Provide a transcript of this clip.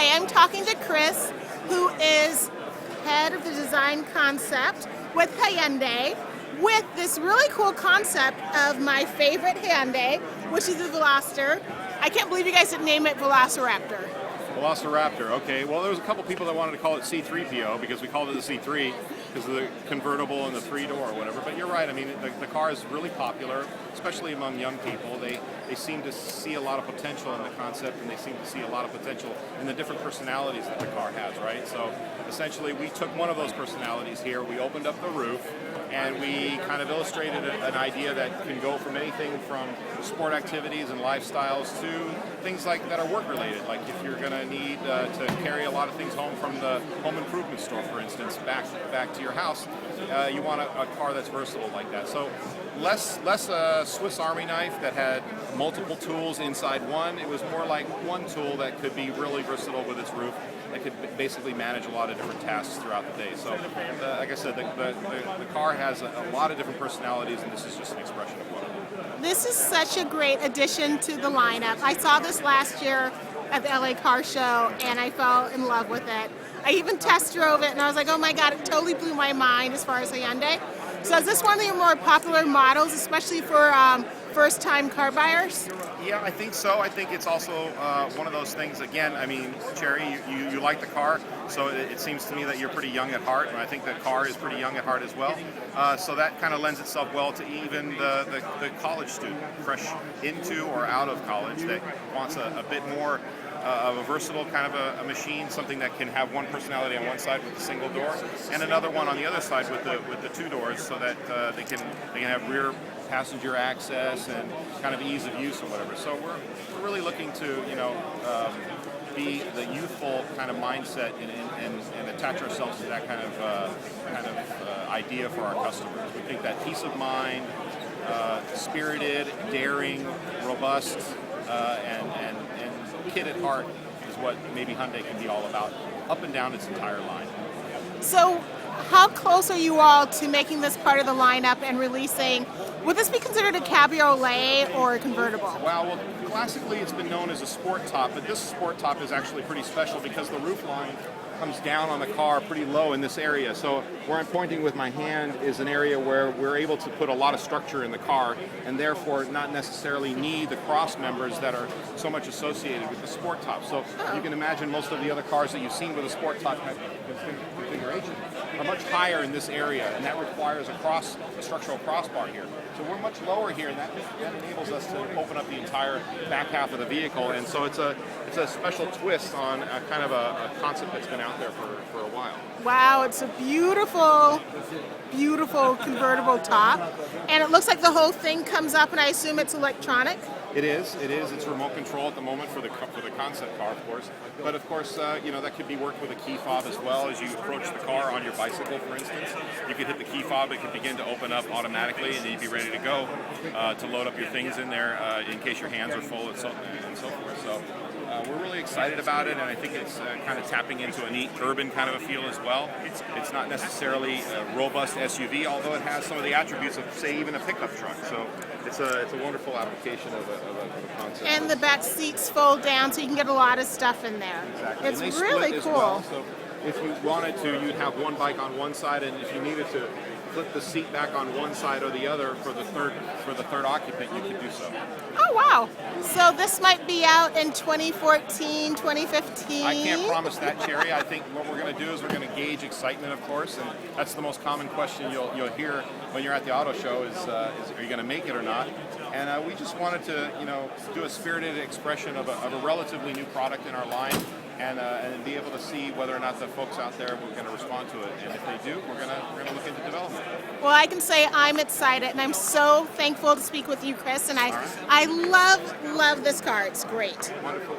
Today I'm talking to Chris, who is head of the design concept with Hyundai, with this really cool concept of my favorite Hyundai, which is the Veloster. I can't believe you guys didn't name it Velociraptor. Velociraptor, okay. Well, there was a couple people that wanted to call it C3PO because we called it the C3 because of the convertible and the three-door or whatever. But you're right. I mean, the car is really popular, especially among young people. They seem to see a lot of potential in the concept, and they seem to see a lot of potential in the different personalities that the car has, right? So essentially, we took one of those personalities here. We opened up the roof, and we kind of illustrated an idea that can go from anything from sport activities and lifestyles to things like that are work-related, like if you're going to need to carry a lot of things home from the home improvement store, for instance, back to your house, you want a car that's versatile like that. So less a Swiss Army knife that had multiple tools inside one. It was more like one tool that could be really versatile with its roof. That could basically manage a lot of different tasks throughout the day. So, like I said, the car has a lot of different personalities, and this is just an expression of one of them. This is such a great addition to the lineup. I saw this last year at the LA Car Show, and I fell in love with it. I even test drove it, and I was like, oh my God, it totally blew my mind as far as Hyundai. So is this one of your more popular models, especially for first-time car buyers? Yeah, I think so. I think it's also one of those things, again, I mean, Cherry, you like the car, so it seems to me that you're pretty young at heart, and I think the car is pretty young at heart as well. So that kind of lends itself well to even the college student, fresh into or out of college, that wants a bit more of a versatile kind of a machine, something that can have one personality on one side with a single door, and another one on the other side with the two doors, so that they can have rear passenger access and kind of ease of use or whatever. So we're really looking to be the youthful kind of mindset and attach ourselves to that kind of idea for our customers. We think that peace of mind, spirited, daring, robust, and kid at heart is what maybe Hyundai can be all about, up and down its entire line. So how close are you all to making this part of the lineup and releasing? Would this be considered a cabriolet or a convertible? Well, classically it's been known as a sport top, but this sport top is actually pretty special because the roof line comes down on the car pretty low in this area. So where I'm pointing with my hand is an area where we're able to put a lot of structure in the car and therefore not necessarily need the cross members that are so much associated with the sport top. So you can imagine most of the other cars that you've seen with a sport top configuration are much higher in this area, and that requires a structural crossbar here. So we're much lower here, and that enables us to open up the entire back half of the vehicle. And so it's a special twist on a kind of a concept that's been out there for a while. Wow, it's a beautiful, beautiful convertible top, and it looks like the whole thing comes up, and I assume it's electronic. It is. It's remote control at the moment for the concept car, of course. But of course, that could be worked with a key fob as well. As you approach the car on your bicycle, for instance, you could hit the key fob. It could begin to open up automatically, and then you'd be ready to go to load up your things in there in case your hands are full and so forth. So we're really excited about it, and I think it's kind of tapping into a neat urban kind of a feel as well. It's not necessarily a robust SUV, although it has some of the attributes of, say, even a pickup truck. So it's a wonderful application of a concept. And the back seats fold down, so you can get a lot of stuff in there. Exactly. It's and they really split cool. As well. So if you wanted to, you'd have one bike on one side, and if you needed to flip the seat back on one side or the other for the third occupant, you could do so. Oh wow! So this might be out in 2014, 2015. I can't promise that, Cherry. I think what we're going to do is we're going to gauge excitement, of course, and that's the most common question you'll hear when you're at the auto show is are you going to make it or not? And we just wanted to do a spirited expression of a relatively new product in our line, and be able to see whether or not the folks out there were going to respond to it. And if they do, we're going to look into development. Well, I can say I'm excited, and I'm so thankful to speak with you, Chris. And I love this car. It's great. Wonderful.